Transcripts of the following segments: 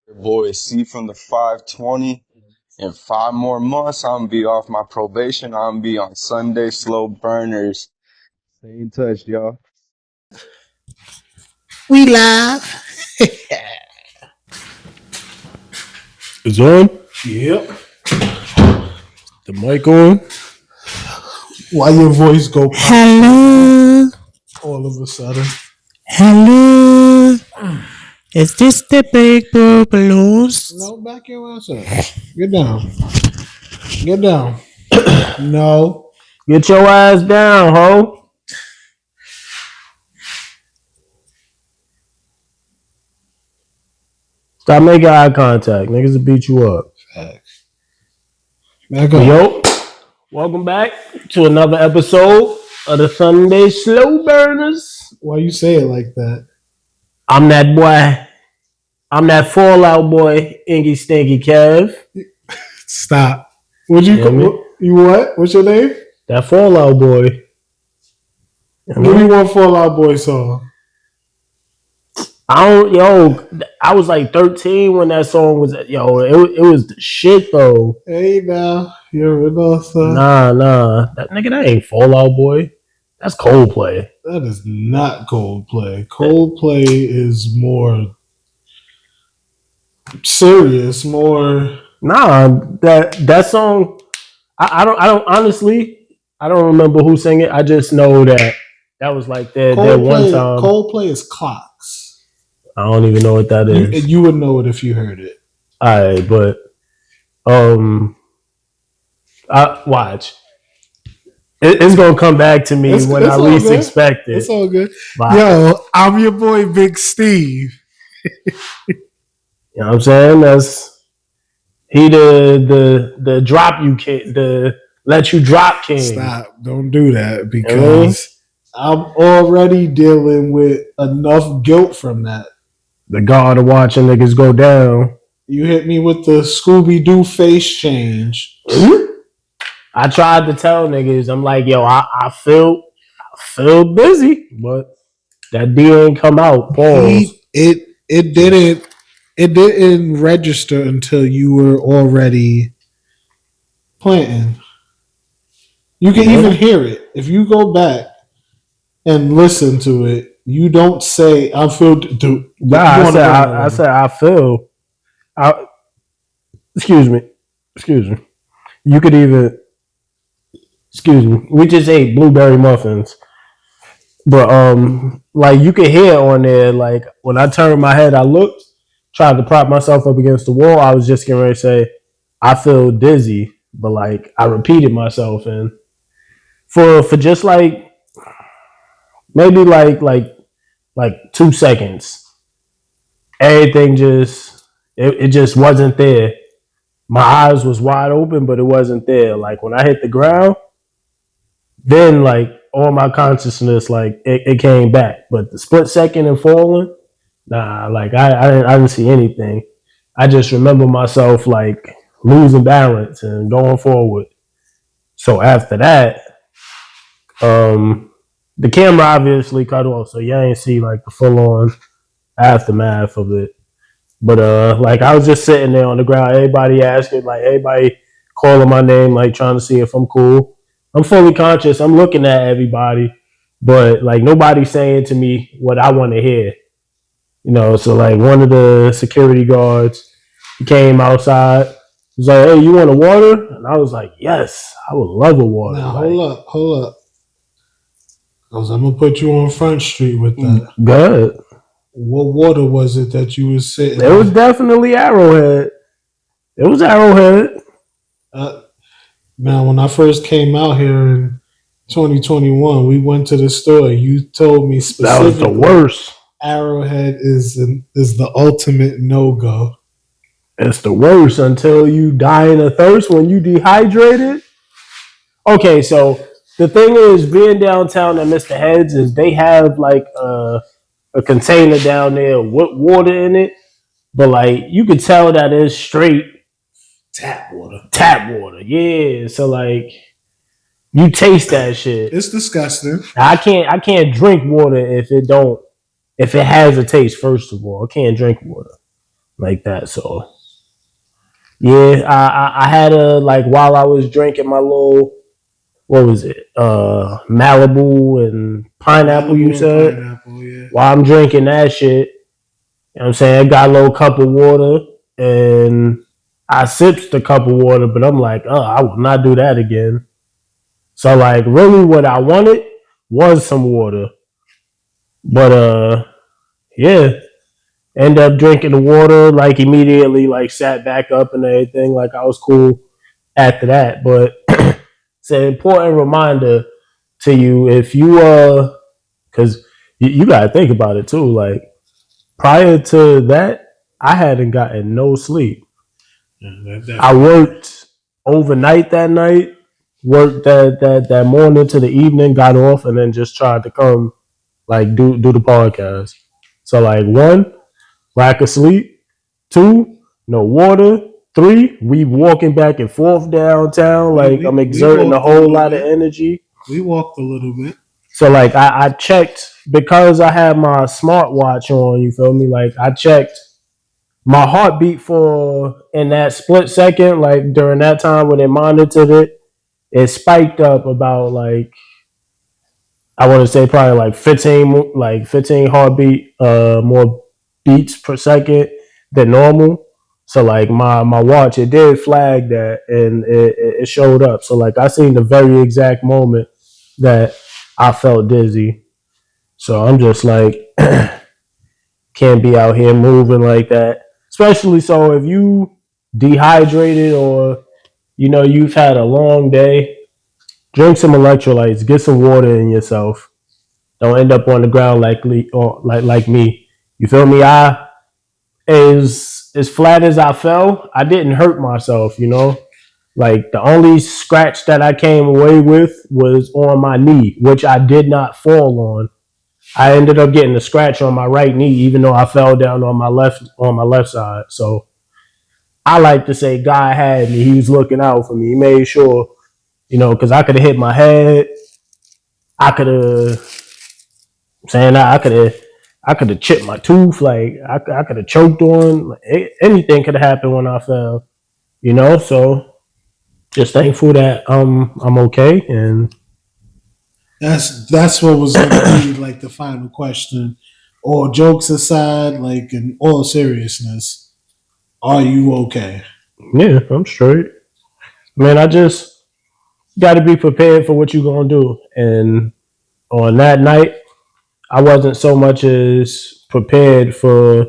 Your boy C from the 520. In 5 more months, I'm gonna be off my probation. I'm gonna be on Sunday slow burners. Stay in touch, y'all. We live. It's on. Yep. The mic on. Why your voice go pop Hello, all of a sudden? hello. Is this the big blue balloons? No, back your ass up. Get down. Get down. No. Get your ass down, ho. Stop making eye contact. Niggas will beat you up. Facts. Back up. Yo, welcome back to another episode of the Sunday Slow Burners. Why you say it like that? I'm that boy. I'm that Fallout boy, Ingy Stinky Kev. Stop. What'd you You hear me? call you what? What's your name? That Fallout boy. What do you want Fallout Boy song? I was like 13 when that song was, it was the shit though. Hey now, you're an author. Nah. That ain't Fallout Boy. That's Coldplay. That is not Coldplay. Coldplay is more serious, more Nah, that song. I don't honestly. I don't remember who sang it. I just know that was like that one time. Coldplay is clocks. I don't even know what that is. You would know it if you heard it. Alright, but I watch. It's gonna come back to me when I least expect it. It's all good. Bye. Yo, I'm your boy Big Steve. You know what I'm saying? That's he the drop you king, the let you drop king. Stop. Don't do that because I'm already dealing with enough guilt from that. The god of watching niggas go down. You hit me with the Scooby-Doo face change. I tried to tell niggas, I'm like, yo, I feel busy, but that D ain't come out. Pause. It didn't register until you were already planting. You can even hear it. If you go back and listen to it, you don't say I feel I said I feel. Excuse me. You could even we just ate blueberry muffins. But like you could hear on there, like when I turned my head, I looked, tried to prop myself up against the wall. I was just getting ready to say, I feel dizzy, but like I repeated myself, and for just like maybe like 2 seconds, everything just it just wasn't there. My eyes was wide open, but it wasn't there. Like when I hit the ground, then like all my consciousness, like it came back. But the split second and falling, nah, like I didn't see anything. I just remember myself like losing balance and going forward. So after that, the camera obviously cut off, so you ain't see like the full on aftermath of it. But like I was just sitting there on the ground, everybody asking, like everybody calling my name, like trying to see if I'm cool. I'm fully conscious. I'm looking at everybody, but like nobody's saying to me what I want to hear. You know, so like one of the security guards, he came outside. He was like, "Hey, you want a water?" And I was like, "Yes, I would love a water." Now like, hold up. Because I'm gonna put you on Front Street with that. Good. What water was it that you was sitting? It was definitely Arrowhead. It was Arrowhead. Now, when I first came out here in 2021, we went to the store. You told me specifically that was the worst. Arrowhead is the ultimate no go. It's the worst until you die in a thirst when you dehydrated. Okay, so the thing is, being downtown at Mr. Heads is they have like a container down there with water in it, but like you could tell that it's straight tap water. Yeah, so like you taste that shit. It's disgusting. I can't drink water if it has a taste. First of all, I can't drink water. like that. So yeah, I had a like while I was drinking my little what was it? Malibu and pineapple. You Malibu and said pineapple, yeah. while I'm drinking that shit, you know what I'm saying? I got a little cup of water and I sipped the cup of water, but I'm like, oh, I will not do that again. So like really what I wanted was some water. But yeah, end up drinking the water, like immediately like sat back up and everything. Like I was cool after that. But it's an important reminder to you if you because you gotta think about it too. Like prior to that, I hadn't gotten no sleep. I worked overnight that night, worked that morning to the evening, got off, and then just tried to come like do the podcast. So like one, lack of sleep. Two, no water. Three, we walking back and forth downtown. Like I'm exerting a whole lot of energy. We walked a little bit. So like I checked because I had my smartwatch on, you feel me? Like I checked my heartbeat for in that split second, like during that time when it monitored it, it spiked up about like I want to say probably like 15 heartbeat more beats per second than normal. So like my watch, it did flag that and it showed up. So like I seen the very exact moment that I felt dizzy. So I'm just like can't be out here moving like that. Especially so if you dehydrated or you've had a long day, drink some electrolytes, get some water in yourself. Don't end up on the ground like me. You feel me? I as flat as I fell, I didn't hurt myself, Like the only scratch that I came away with was on my knee, which I did not fall on. I ended up getting a scratch on my right knee, even though I fell down on my left side. So I like to say God had me. He was looking out for me. He made sure, because I could have hit my head. I could have saying I could have chipped my tooth. Like I could have choked on. Like, anything could have happened when I fell. So just thankful that I'm okay. And That's what was gonna be like the final question. All jokes aside, like in all seriousness, are you okay? yeah, I'm straight. Man, I just got to be prepared for what you're gonna do. And on that night, I wasn't so much as prepared for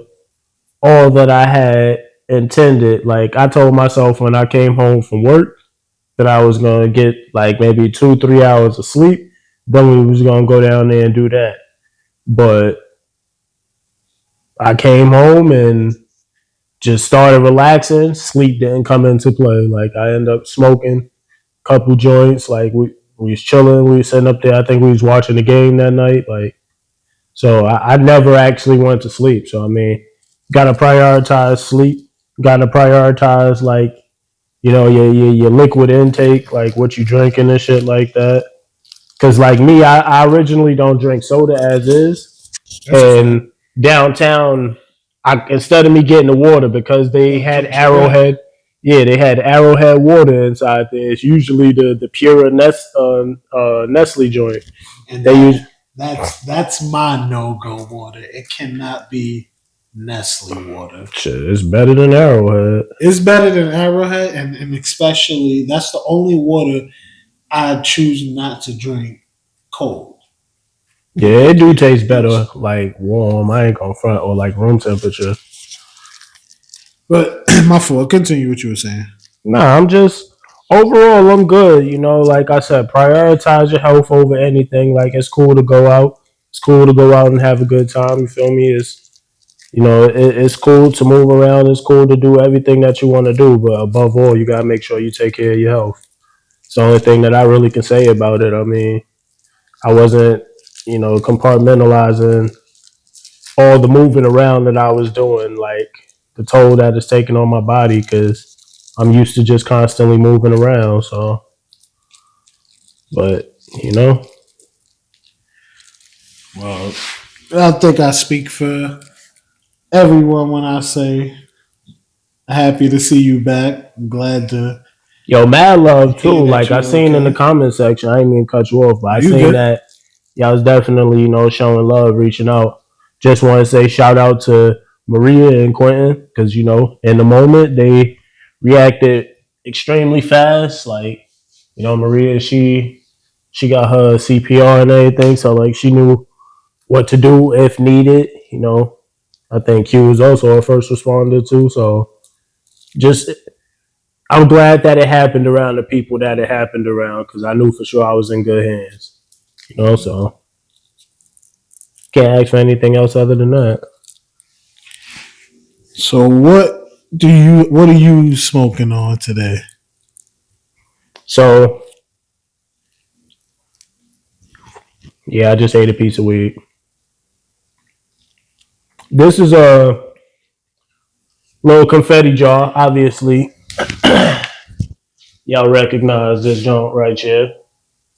all that I had intended. Like I told myself when I came home from work that I was gonna get like maybe 2-3 hours of sleep. Then we was gonna go down there and do that. But I came home and just started relaxing. Sleep didn't come into play. Like I ended up smoking a couple joints. Like we was chilling. We was sitting up there. I think we was watching the game that night. Like so, I never actually went to sleep. So I mean, gotta prioritize sleep. Gotta prioritize like your liquid intake, like what you drinking and shit like that. Cause like me, I originally don't drink soda as is, and downtown, instead of me getting the water because they had Arrowhead, yeah, they had Arrowhead water inside there. It's usually the pure Nestle joint. And They use that's my no go water. It cannot be Nestle water. shit. It's better than Arrowhead. It's better than Arrowhead, and especially that's the only water I choose not to drink cold. Yeah, it do taste better like warm. I ain't gonna front or like room temperature. But my fault. Continue what you were saying. Nah, I'm just overall I'm good. Like I said, prioritize your health over anything. Like it's cool to go out. It's cool to go out and have a good time. You feel me? It's cool to move around. It's cool to do everything that you want to do. But above all, you gotta make sure you take care of your health. It's the only thing that I really can say about it. I mean, I wasn't, compartmentalizing all the moving around that I was doing, like the toll that it's taking on my body, because I'm used to just constantly moving around. So, but Well, I think I speak for everyone when I say Happy to see you back. I'm glad to Yo, mad love hear too. that Like I you're seen in the okay. comment section, I didn't mean to cut you off, but I You seen good? that y'all was definitely, showing love, reaching out. Just want to say shout out to Maria and Quentin because in the moment they reacted extremely fast. Like Maria, she got her CPR and everything, so like she knew what to do if needed. I think Q was also a first responder too. So just I'm glad that it happened around the people that it happened around because I knew for sure I was in good hands. So can't ask for anything else other than that. So what are you smoking on today? So yeah, I just ate a piece of weed. This is a little confetti jar. Obviously, y'all recognize this joint right here.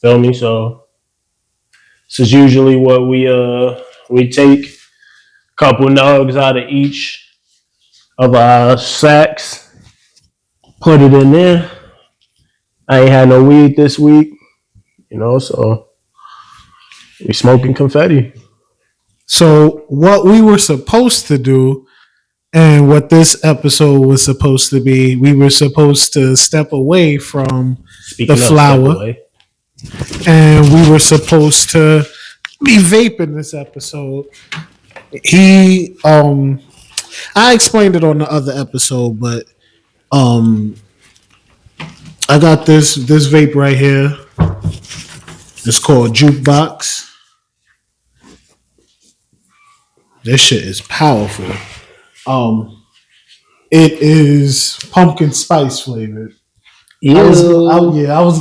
Feel me? So this is usually what we take a couple nugs out of each of our sacks, put it in there. I ain't had no weed this week, so we smoking confetti. So what we were supposed to do and what this episode was supposed to be, we were supposed to step away from the Speaking of step flower away, and we were supposed to be vaping this episode. I explained it on the other episode, but I got this vape right here. It's called Jukebox. This shit is powerful. It is pumpkin spice flavored. I was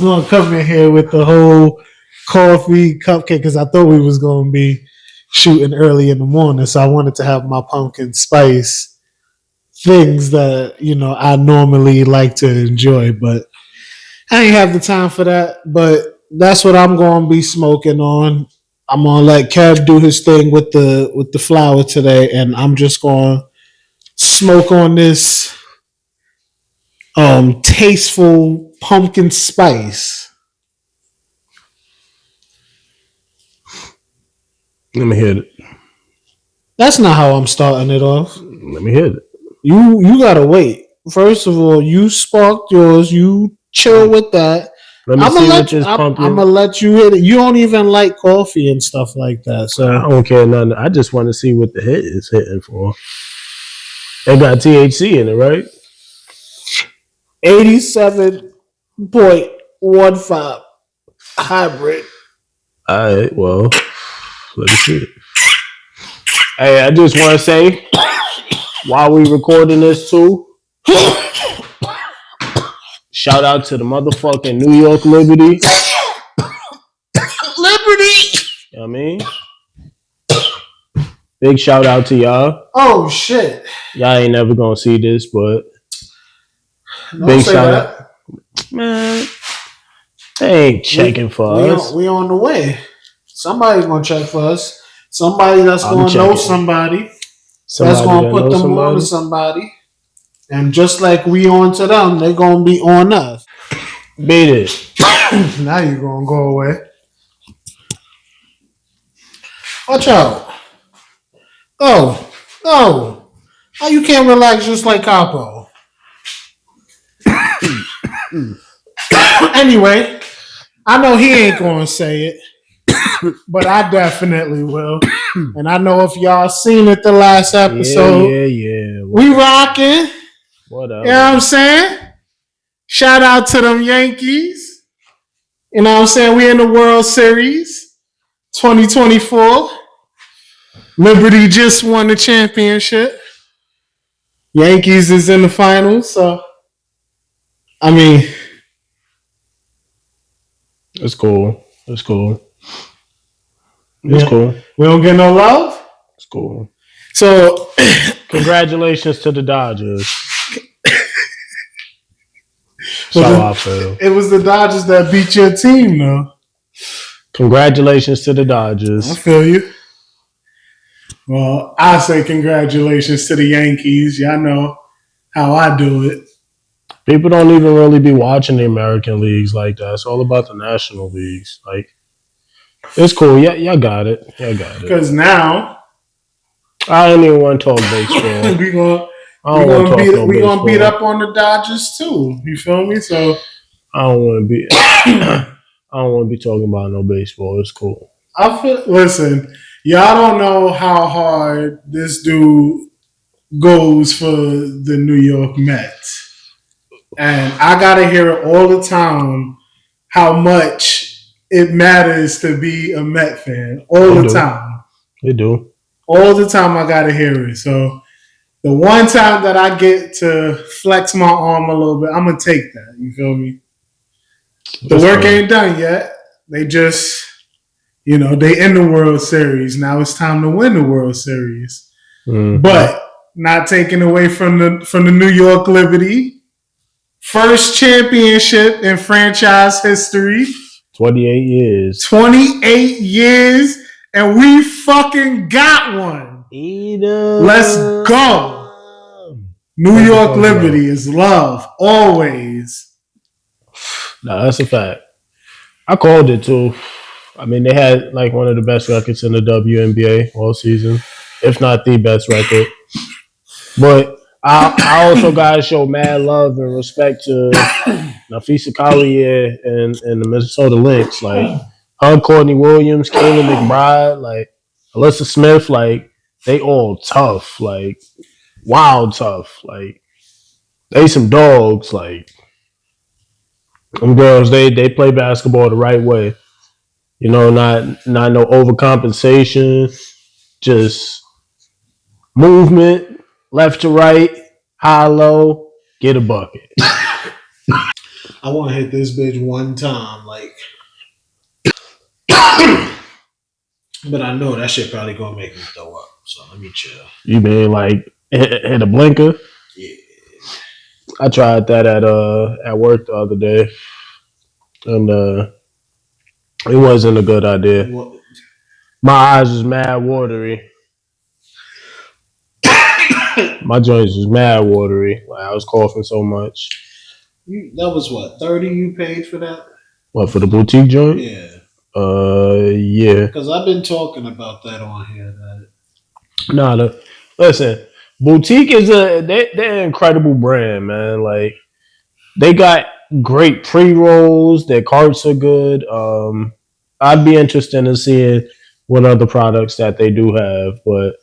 gonna come in here with the whole coffee cupcake because I thought we was gonna be shooting early in the morning, so I wanted to have my pumpkin spice things that I normally like to enjoy, but I ain't have the time for that. But that's what I'm gonna be smoking on. I'm gonna let Kev do his thing with the flower today, and I'm just gonna smoke on this tasteful pumpkin spice. let me hit it. That's not how I'm starting it off. Let me hit it. You gotta wait. First of all, you sparked yours. You chill with that. Let me I'm see gonna what let this pumpkin. I'm gonna let you hit it. You don't even like coffee and stuff like that, so I don't care nothing. I just want to see what the hit is hitting for. It got THC in it, right? 87.15 hybrid. All right. Well, let me see it. Hey, I just want to say, while we recording this too, shout out to the motherfucking New York Liberty. Liberty. You know what I mean? Big shout out to y'all. Oh shit! Y'all ain't never gonna see this, but Don't big say shout that. out. Man, they ain't checking for us. We on the way. Somebody's gonna check for us. Somebody that's I'm gonna know checking. somebody. That's Somebody gonna that put knows them on to somebody. somebody. And just like we on to them, they're gonna be on us. Beat it. Now you're gonna go away. Watch out. Oh. How you can't relax just like Capo? Anyway, I know he ain't gonna say it, but I definitely will. And I know if y'all seen it the last episode, Yeah. we rocking. Whatever. You know what I'm saying? Shout out to them Yankees. You know what I'm saying? We in the World Series 2024. Liberty just won the championship. Yankees is in the finals, so I mean, It's cool. Cool. we don't get no love. It's cool. So Congratulations to the Dodgers. That's how I feel. it was the Dodgers that beat your team, though. Congratulations to the I Dodgers. feel you. Well, I say congratulations to the Yankees. Y'all know how I do it. People don't even really be watching the American leagues like that. It's all about the national leagues. Like, it's cool. Yeah, y'all got it. Y'all got it. Because now I don't even want to talk baseball. we gonna I don't want to talk no we baseball. gonna beat up on the Dodgers too. You feel me? So I don't want to be. I don't want to be talking about no baseball. It's cool. listen, y'all don't know how hard this dude goes for the New York Mets. And I gotta hear it all the time how much it matters to be a Met fan. All the time. They do. All the time I gotta hear it. So the one time that I get to flex my arm a little bit, I'm gonna take that. You feel me? The work ain't done yet. They just, they in the World Series. Now it's time to win the World Series. Mm-hmm. But not taken away from the New York Liberty. First championship in franchise history. 28 years. 28 years, and we fucking got one. Let's go. New York Liberty is love, always. Nah, that's a fact. I called it too. I mean, they had like one of the best records in the WNBA all season, if not the best record. But I also gotta show mad love and respect to Napheesa Collier and the Minnesota Lynx. Like her, Courtney Williams, Kayla McBride, like Alyssa Smith, like they all tough, like wild tough. Like they some dogs. Like them girls, they play basketball the right way. Not no overcompensation, just movement, left to right, high low, get a bucket. I want to hit this bitch one time, like, but I know that shit probably gonna make me throw up. So let me chill. You mean like hit a blinker? Yeah. I tried that at work the other day, and it wasn't a good idea. What? My eyes was mad watery. My joints was mad watery. Like I was coughing so much. That was what, 30 you paid for that? What, for the boutique joint? Yeah. Yeah. Because I've been talking about that on here. Listen, boutique is they're an incredible brand, man. Like they got great pre-rolls. Their carts are good. I'd be interested in seeing what other products that they do have, but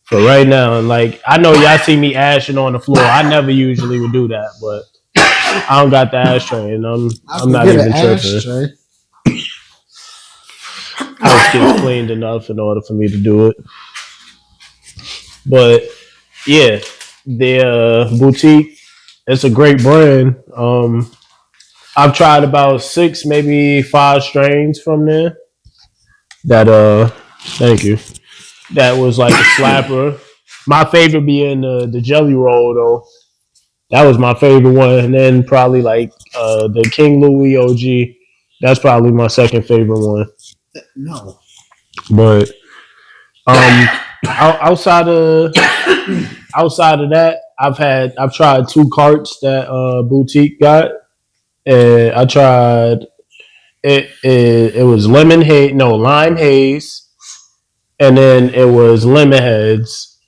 for right now, and like I know y'all see me ashing on the floor. I never usually would do that, but I don't got the ashtray, and I'm not even tripping. House gets cleaned enough in order for me to do it. But yeah, their boutique, it's a great brand. I've tried about 6, maybe 5 strains from there. That thank you. That was like a slapper. My favorite being the Jelly Roll though. That was my favorite one, and then probably like the King Louis OG. That's probably my second favorite one. No, but outside of that, I've tried 2 carts that boutique got, and I tried it was lime haze, and then it was lemon heads,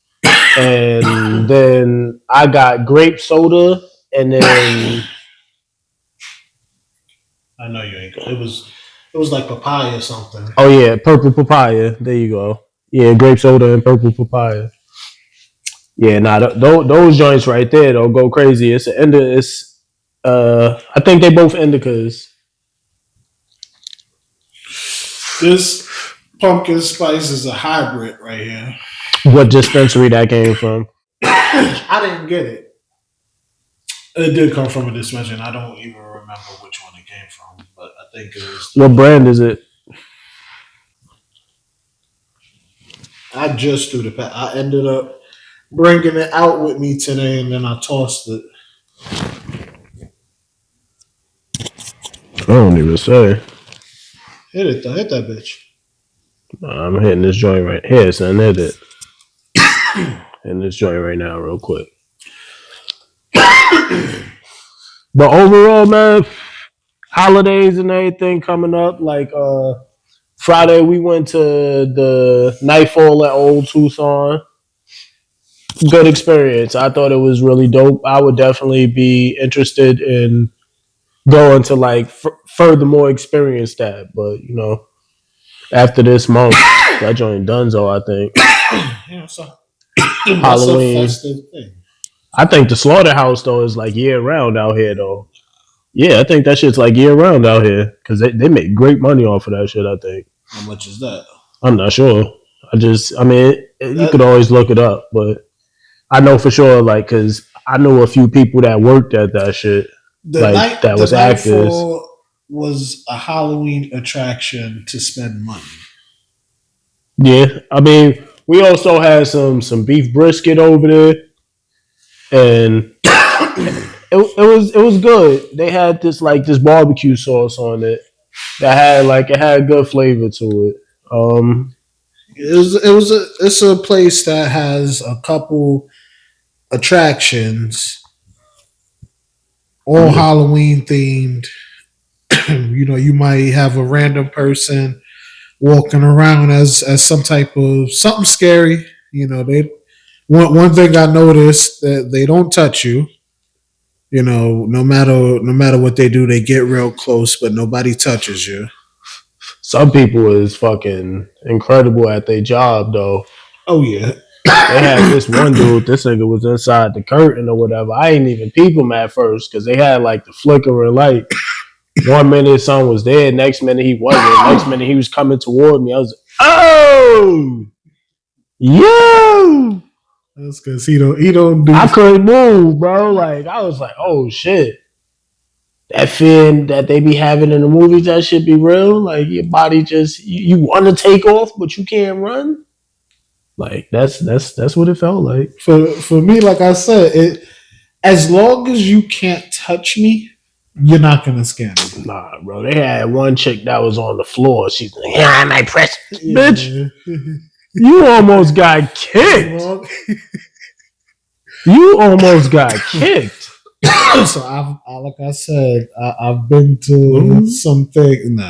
and then I got grape soda, and then I know you ain't. It was like papaya or something. Oh yeah, purple papaya. There you go. Yeah, grape soda and purple papaya. Yeah, those joints right there don't go crazy. I think they both indicas. This pumpkin spice is a hybrid right here. What dispensary that came from? I didn't get it. It did come from a dispensary. I don't even remember which one it came from, but I think it was. What brand is it? I just threw the pack. I ended up bringing it out with me today, and then I tossed it. I don't even say. Hit it though. Hit that bitch. I'm hitting this joint right here, son. Hit it. Hitting this joint right now, real quick. But overall, man, holidays and everything coming up. Like Friday, we went to the Nightfall at Old Tucson. Good experience. I thought it was really dope. I would definitely be interested in going to like furthermore experience that. But after this month, that joint Dunzo, I think. Yeah, so Halloween. That's a festive thing. I think the slaughterhouse though is like year round out here though. Yeah, I think that shit's like year round out here because they make great money off of that shit. I think. How much is that? I'm not sure. You could always look it up, but I know for sure, like, because I know a few people that worked at that shit, that was actors. Nightfall was a Halloween attraction to spend money. Yeah, I mean, we also had some beef brisket over there, and it was good. They had this barbecue sauce on it that had good flavor to it. It's a place that has a couple attractions, all Halloween themed. You might have a random person walking around as some type of something scary. They one thing I noticed that they don't touch you. No matter what they do, they get real close, but nobody touches you. Some people is fucking incredible at their job though. Oh yeah. They had this one dude. This nigga was inside the curtain or whatever. I ain't even peep him at first because they had like the flickering light. 1 minute son was there, next minute he wasn't. Next minute he was coming toward me. I was like, oh, yo. That's because he don't do. I couldn't move, bro. Like I was like, oh shit. That fear that they be having in the movies, that should be real. Like your body just you want to take off, but you can't run. Like that's what it felt like. For me, like I said, as long as you can't touch me, you're not gonna scare me. Nah, bro. They had one chick that was on the floor. She's like, "Yeah, I might press, bitch." You almost got kicked. You almost got kicked. So like I said, I've been to some things.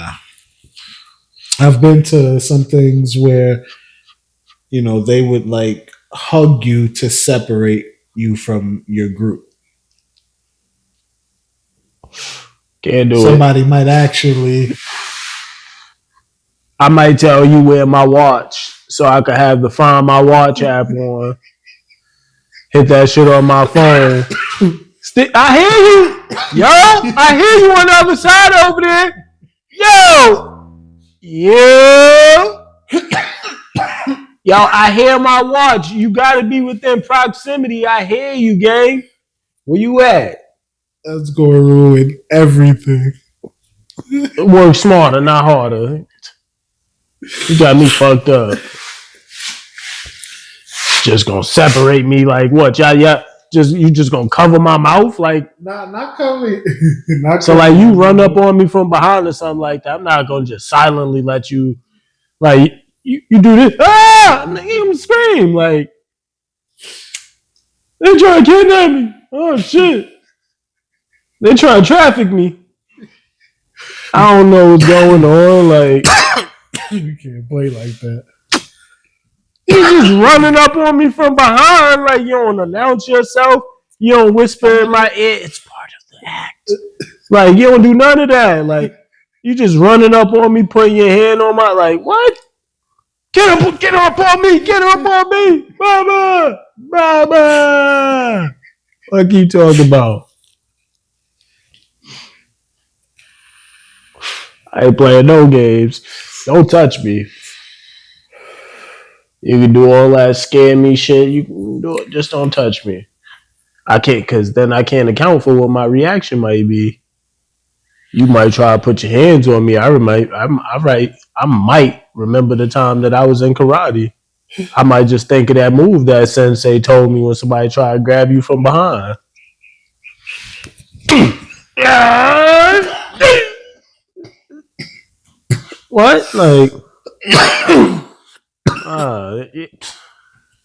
I've been to some things where they would like hug you to separate you from your group. Can't do Somebody might actually. I might tell you where my watch so I could have the Find My Watch app on. Hit that shit on my phone. I hear you. Yo, I hear you on the other side over there. Yo, I hear my watch. You gotta be within proximity. I hear you, gang. Where you at? That's gonna ruin everything. Work smarter, not harder. You got me fucked up. Just gonna separate me like what? Yeah. You just gonna cover my mouth like? Not covering. So like you run up on me from behind or something like that. I'm not gonna just silently let you like you do this. Ah! I'm gonna scream like they trying to kidnap me. Oh shit! They trying to traffic me. I don't know what's going on. Like you can't play like that. You just running up on me from behind like you don't announce yourself. You don't whisper in my ear. It's part of the act. Like you don't do none of that. Like you just running up on me, putting your hand on my like what? Get up on me! Get up on me! Mama! What you talking about? I ain't playing no games. Don't touch me. You can do all that scare me shit. You can do it. Just don't touch me. I can't, because then I can't account for what my reaction might be. You might try to put your hands on me. I might remember the time that I was in karate. I might just think of that move that sensei told me when somebody tried to grab you from behind. What? Like,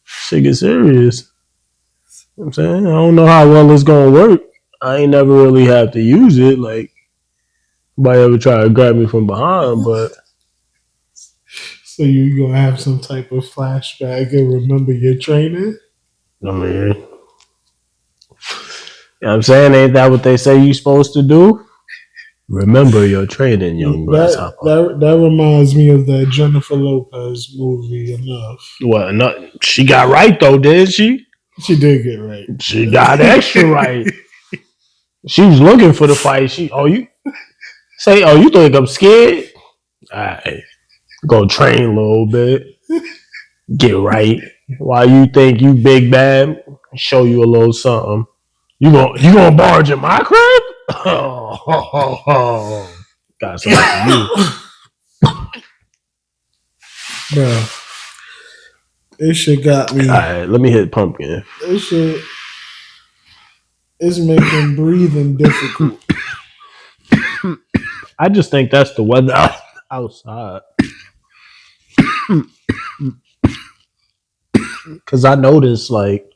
shit get serious. You know what I'm saying? I don't know how well it's gonna work. I ain't never really have to use it. Like, nobody ever try to grab me from behind, but So you gonna have some type of flashback and remember your training? I mean, you know what I'm saying? Ain't that what they say you supposed to do? Remember your training, young grasshopper. That reminds me of that Jennifer Lopez movie. Enough. What? No, she got right though, did she? She did get right. She got extra right. She was looking for the fight. You think I'm scared? Alright. Go train a little bit. Get right. Why you think you big bad? Show you a little something. You gonna barge in my crib? Got something for you. Bro. This shit got me. Alright, let me hit pumpkin. This shit is making breathing difficult. I just think that's the weather outside. Cause I notice like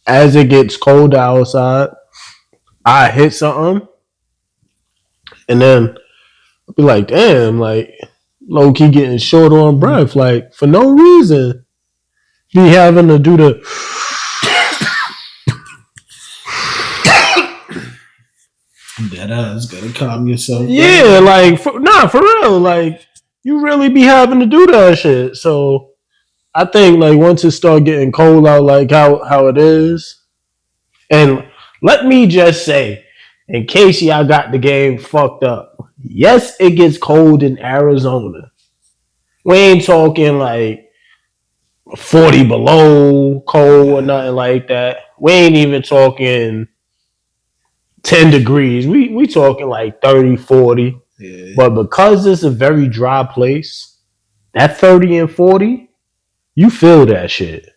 as it gets colder outside, I hit something and then I'll be like, damn, like low key getting short on breath, like for no reason. Be having to do the That ass gotta calm yourself down. yeah, like for real, like you really be having to do that shit. So I think like once it start getting cold out, like how it is, and let me just say, in case y'all got the game fucked up, yes, it gets cold in Arizona. We ain't talking like 40 below cold or nothing like that. We ain't even talking 10 degrees. We talking like 30, 40. Yeah. But because it's a very dry place, that 30 and 40, you feel that shit.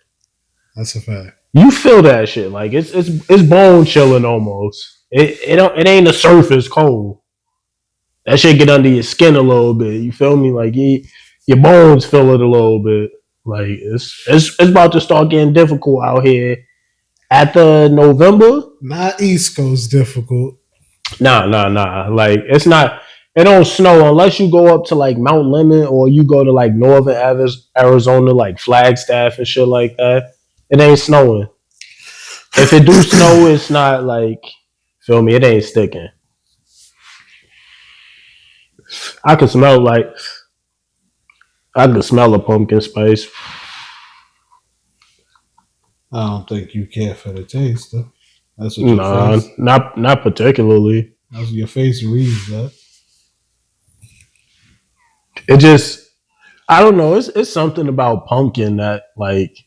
That's a fact. You feel that shit. Like it's bone chilling almost. It ain't the surface cold. That shit get under your skin a little bit. You feel me? Like your bones feel it a little bit. Like it's about to start getting difficult out here. After November, Not East Coast difficult. nah. Like it's not. It don't snow unless you go up to like Mount Lemmon or you go to like northern Arizona, like Flagstaff and shit like that. It ain't snowing. If it do snow, it's not like feel me. It ain't sticking. I can smell a pumpkin spice. I don't think you care for the taste, though. That's what your Nah, face. not particularly. That's what your face reads that. It just I don't know. It's something about pumpkin that like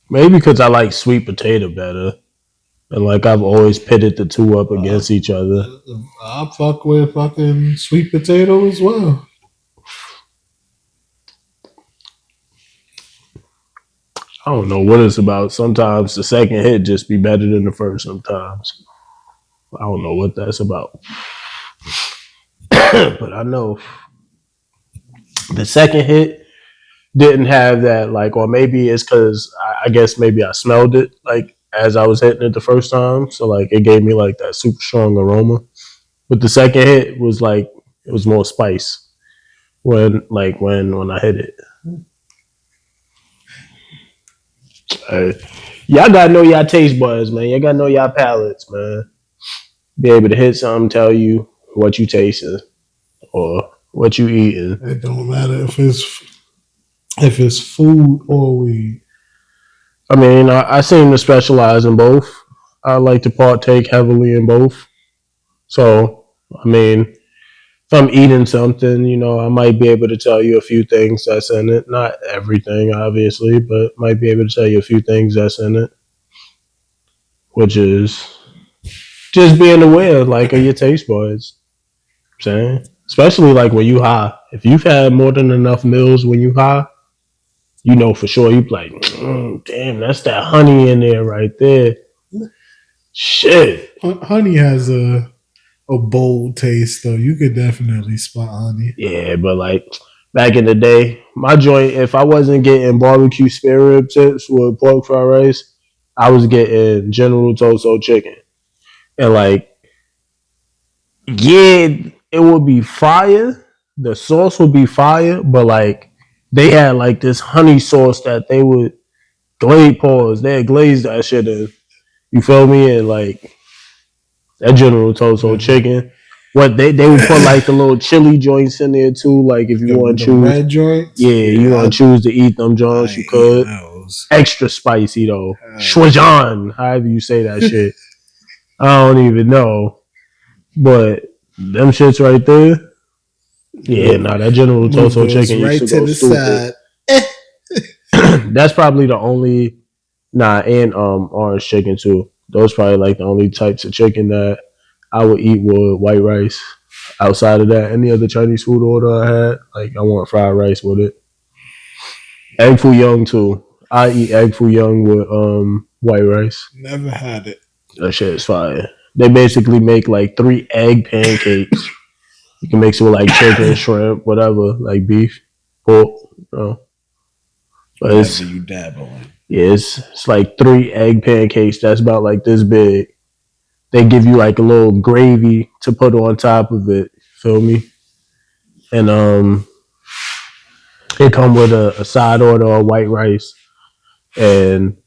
maybe because I like sweet potato better, and like I've always pitted the two up against each other. I fuck with fucking sweet potato as well. I don't know what it's about. Sometimes the second hit just be better than the first. Sometimes I don't know what that's about, but I know the second hit didn't have that like, or maybe it's because I guess maybe I smelled it like as I was hitting it the first time, so like it gave me like that super strong aroma. But the second hit was like it was more spice when I hit it. Y'all gotta know y'all taste buds, man. Y'all gotta know y'all palates, man. Be able to hit something, tell you what you tasting or what you eating. It don't matter if it's food or weed. I mean, I seem to specialize in both. I like to partake heavily in both. So, I mean, if I'm eating something, I might be able to tell you a few things that's in it. Not everything, obviously, but might be able to tell you a few things that's in it. Which is just being aware, like, of your taste buds. I'm saying, especially like when you high. If you've had more than enough meals when you high, you know for sure you be like, damn, that's that honey in there right there. Shit. Honey has a bold taste, though. You could definitely spot honey. Yeah, but like back in the day, my joint, if I wasn't getting barbecue spare rib tips with pork fried rice, I was getting General Toso chicken, and like, yeah, it would be fire. The sauce would be fire, but like they had like this honey sauce that they would glaze pause. They had glazed that shit in. You feel me? And like that General Toso chicken. What they would put like the little chili joints in there too. Like if you want to The choose, red joints. yeah, you want to choose to eat them I joints, you ain't could. eating those. Extra spicy though. Schwajan, however you say that shit. I don't even know. But them shits right there. Yeah, nah, that General Move Toso those chicken used right to to go the stupid. side. That's probably the only and orange chicken too. Those probably like the only types of chicken that I would eat with white rice. Outside of that, any other Chinese food order I had, like I want fried rice with it. Egg foo young too. I eat egg foo young with white rice. Never had it. That shit is fire. They basically make like 3 egg pancakes. You can mix it with like chicken, shrimp, whatever, like beef, pork, But it's Whatever you dab on. yeah, it's like 3 egg pancakes that's about like this big. They give you like a little gravy to put on top of it. Feel me? And it come with a side order of white rice, and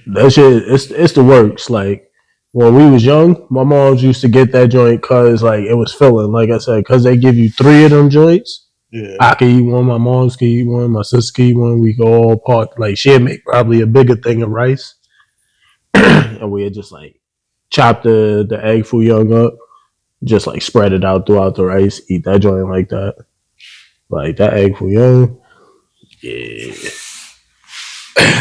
that shit it's the works. Like when we was young, my moms used to get that joint cause like it was filling. Like I said, cause they give you 3 of them joints. Yeah. I can eat one, my mom's can eat one, my sister can eat one. We go all part. Like she'd make probably a bigger thing of rice, and we'd just like chop the egg foo young up, just like spread it out throughout the rice. Eat that joint like that. Like that egg foo young. Yeah.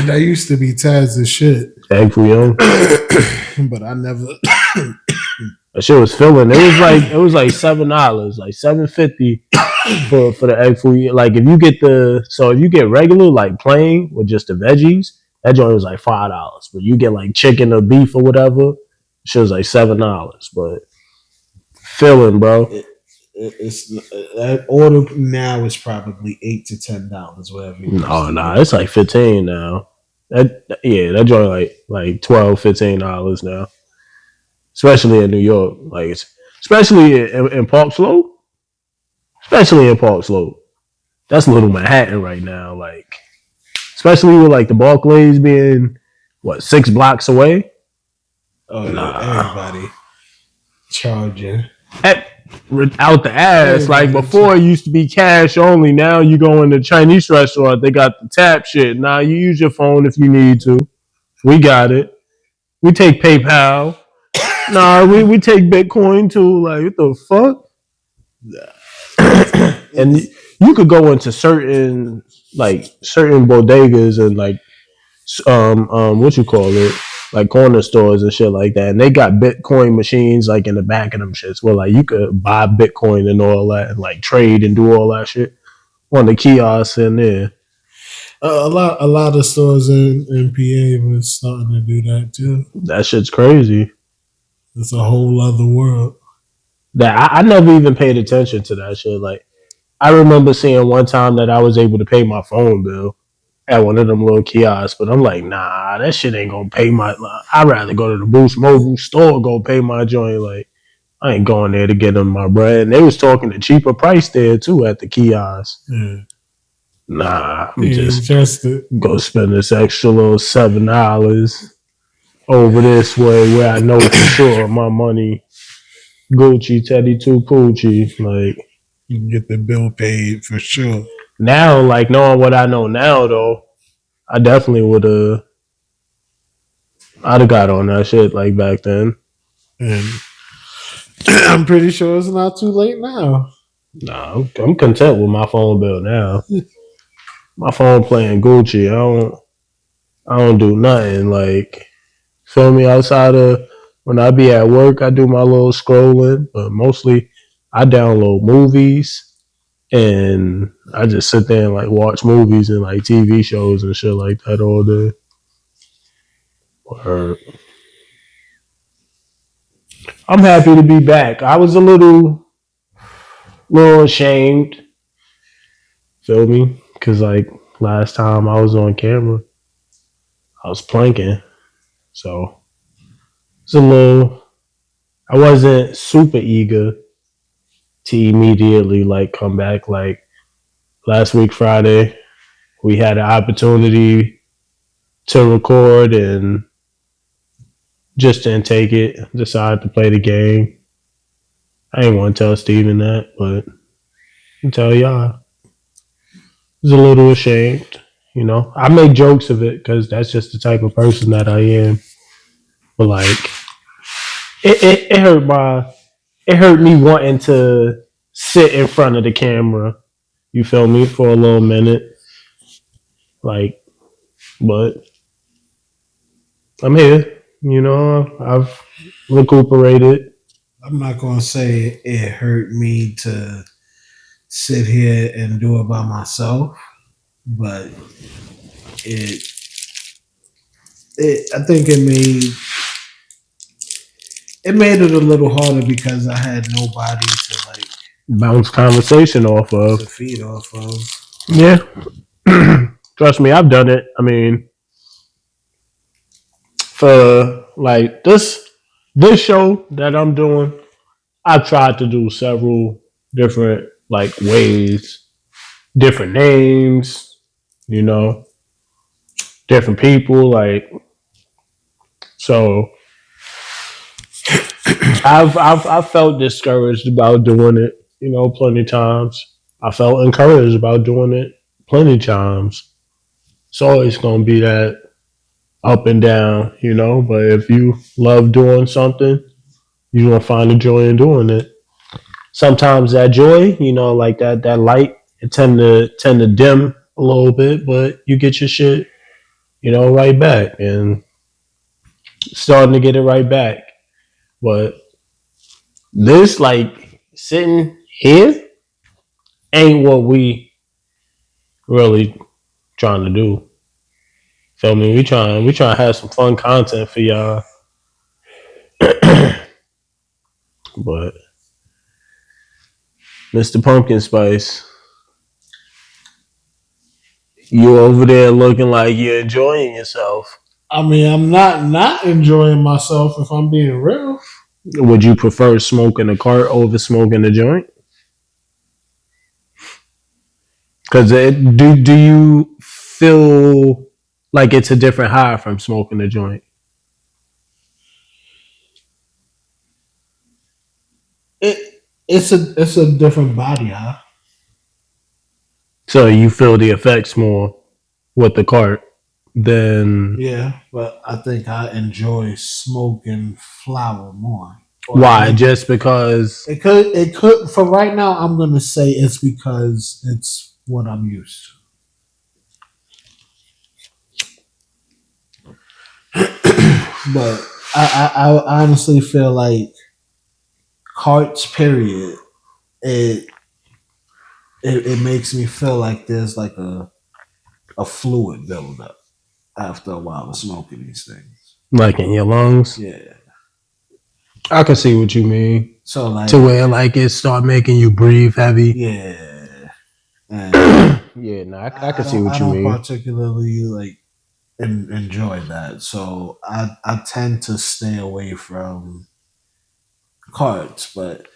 That used to be Taz's shit. Egg foo young. But I never. That shit was filling. It was like $7, like $7.50 for the egg foo. Like if you get regular like plain with just the veggies, that joint was like $5. But you get like chicken or beef or whatever, shit was like $7. But filling, bro. It's that order now is probably $8 to $10, whatever. No, it's like 15 now. That joint like $12-15 now. Especially in New York, like especially in Park Slope, especially in Park Slope. That's Little Manhattan right now, like especially with like the Barclays being 6 blocks away. Oh yeah, everybody charging Out the ass. Like before, it used to be cash only. Now you go in the Chinese restaurant, they got the tap shit. Now you use your phone if you need to. We got it. We take PayPal. Nah, we take Bitcoin too. Like what the fuck? And you could go into certain bodegas and like what you call it, like corner stores and shit like that, and they got Bitcoin machines like in the back of them shits where like you could buy Bitcoin and all that and like trade and do all that shit on the kiosks in there. a lot of stores in PA was starting to do that too. That shit's crazy. It's a whole other world. That I never even paid attention to that shit. Like I remember seeing one time that I was able to pay my phone bill at one of them little kiosks, but I'm like, nah, that shit ain't gonna pay my. I'd rather go to the Boost Mobile store, go pay my joint. Like I ain't going there to get them my bread. And they was talking a cheaper price there too at the kiosk. Yeah. Nah, I'm Yeah, just go spend this extra little $7 over this way where I know for sure my money Gucci Teddy Two Poochie. Like you can get the bill paid for sure. Now, like knowing what I know now, though, I definitely I'd have got on that shit like back then. And I'm pretty sure it's not too late now. Nah, I'm content with my phone bill now. My phone playing Gucci. I don't do nothing. Like, feel me? Outside of when I be at work, I do my little scrolling, but mostly I download movies. And I just sit there and like watch movies and like TV shows and shit like that all day. Word. I'm happy to be back. I was a little ashamed. Feel me? Because like last time I was on camera, I was planking, so it's a little. I wasn't super eager to immediately like come back. Like last week Friday, we had an opportunity to record and just didn't take it. Decided to play the game. I ain't want to tell Steven that, but I'll tell y'all. I was a little ashamed. You know, I make jokes of it because that's just the type of person that I am. But like, it hurt it hurt me wanting to sit in front of the camera. You feel me for a little minute, like, but I'm here. You know, I've recuperated. I'm not gonna say it hurt me to sit here and do it by myself, but it I think it made it a little harder because I had nobody to like Bounce conversation off of. to feed off of. Yeah, trust me, I've done it. I mean, for like this show that I'm doing, I've tried to do several different like ways, different names, you know, different people. Like, so I've felt discouraged about doing it, you know, plenty of times. I felt encouraged about doing it plenty of times. It's always gonna be that up and down, you know. But if you love doing something, you're gonna find a joy in doing it. Sometimes that joy, you know, like that light, it tend to dim a little bit, but you get your shit, you know, right back and starting to get it right back. But this like sitting here ain't what we really trying to do. Feel me? We trying to have some fun content for y'all. But Mr. Pumpkin Spice, you over there looking like you're enjoying yourself. I mean, I'm not enjoying myself if I'm being real. Would you prefer smoking a cart over smoking a joint? Because do you feel like it's a different high from smoking a joint? It's a different body, huh? So you feel the effects more with the cart than Yeah, but I think I enjoy smoking flower more. why? Just because? It could for right now. I'm gonna say it's because it's what I'm used to. But I honestly feel like carts. Period. It it makes me feel like there's like a fluid buildup after a while of smoking these things. Like in your lungs? Yeah. I can see what you mean. So like To where like it start making you breathe heavy. yeah. And Yeah, no, I can see what you I mean. don't particularly like enjoy that. So I tend to stay away from cards, but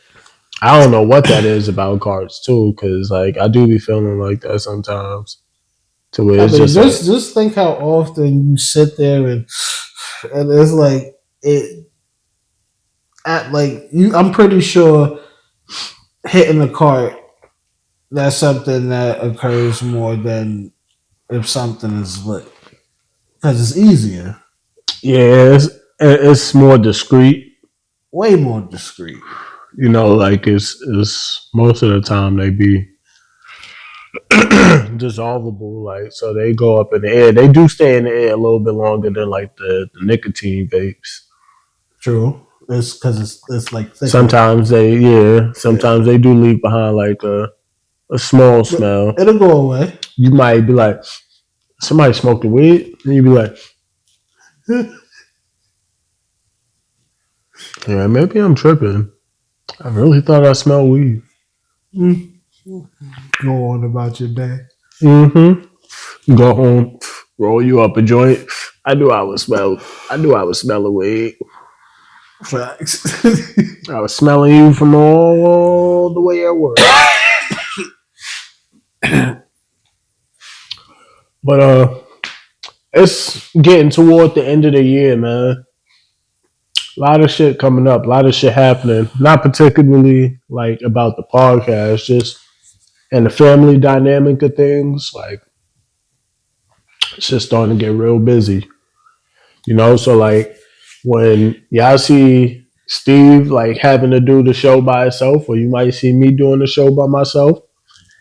I don't know what that is about carts too, because like I do be feeling like that sometimes. To where I it's mean, just like, just think how often you sit there and it's like it at like you. I'm pretty sure hitting a cart that's something that occurs more than if something is lit because it's easier, yeah, it's more discreet. way more discreet. You know, like it's most of the time they be dissolvable, like so they go up in the air. They do stay in the air a little bit longer than like the nicotine vapes. True, it's because it's like thicker. Sometimes sometimes they do leave behind like a small smell. It'll go away. You might be like, somebody smoked the weed, and you be like, yeah, maybe I'm tripping. I really thought I smelled weed. Go on about your day. Mm-hmm. Go home, roll you up a joint, I knew I would smell a weed. Facts. I was smelling you from all the way at work. But it's getting toward the end of the year, man. A lot of shit coming up, a lot of shit happening. Not particularly like about the podcast, just and the family dynamic of things. Like it's just starting to get real busy, you know. So like when y'all see Steve like having to do the show by himself, or you might see me doing the show by myself.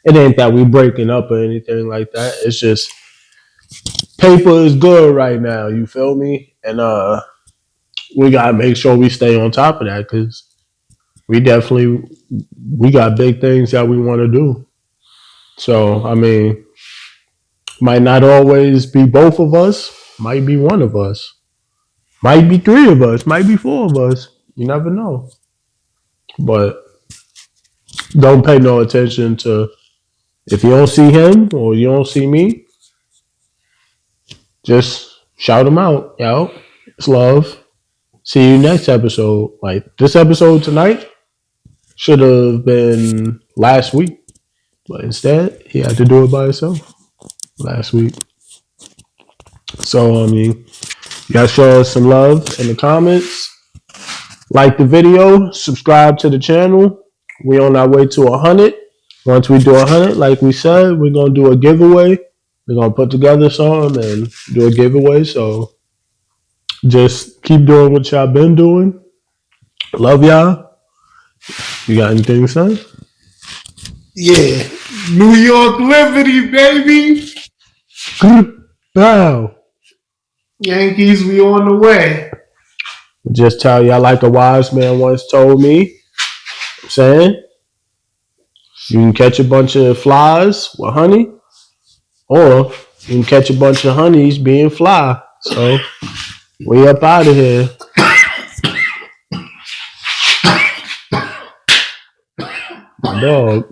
It ain't that we breaking up or anything like that. It's just paper is good right now. You feel me? And we gotta make sure we stay on top of that because we got big things that we want to do. So I mean, might not always be both of us. Might be one of us. Might be three of us. Might be four of us. You never know. But don't pay no attention to if you don't see him or you don't see me. Just shout him out, yo. It's love. See you next episode. Like this episode tonight should have been last week, but instead he had to do it by himself last week. So I mean, you gotta show us some love in the comments. Like the video, subscribe to the channel. We on our way to 100. Once we do 100, like we said, we're gonna do a giveaway. We're gonna put together something and do a giveaway. So just keep doing what y'all been doing. Love y'all. You got anything to say? Yeah. New York Liberty, baby. Bow. Yankees, we on the way. Just tell y'all like a wise man once told me. I'm saying you can catch a bunch of flies with honey, or you can catch a bunch of honeys being fly. So we up out of here. My dog.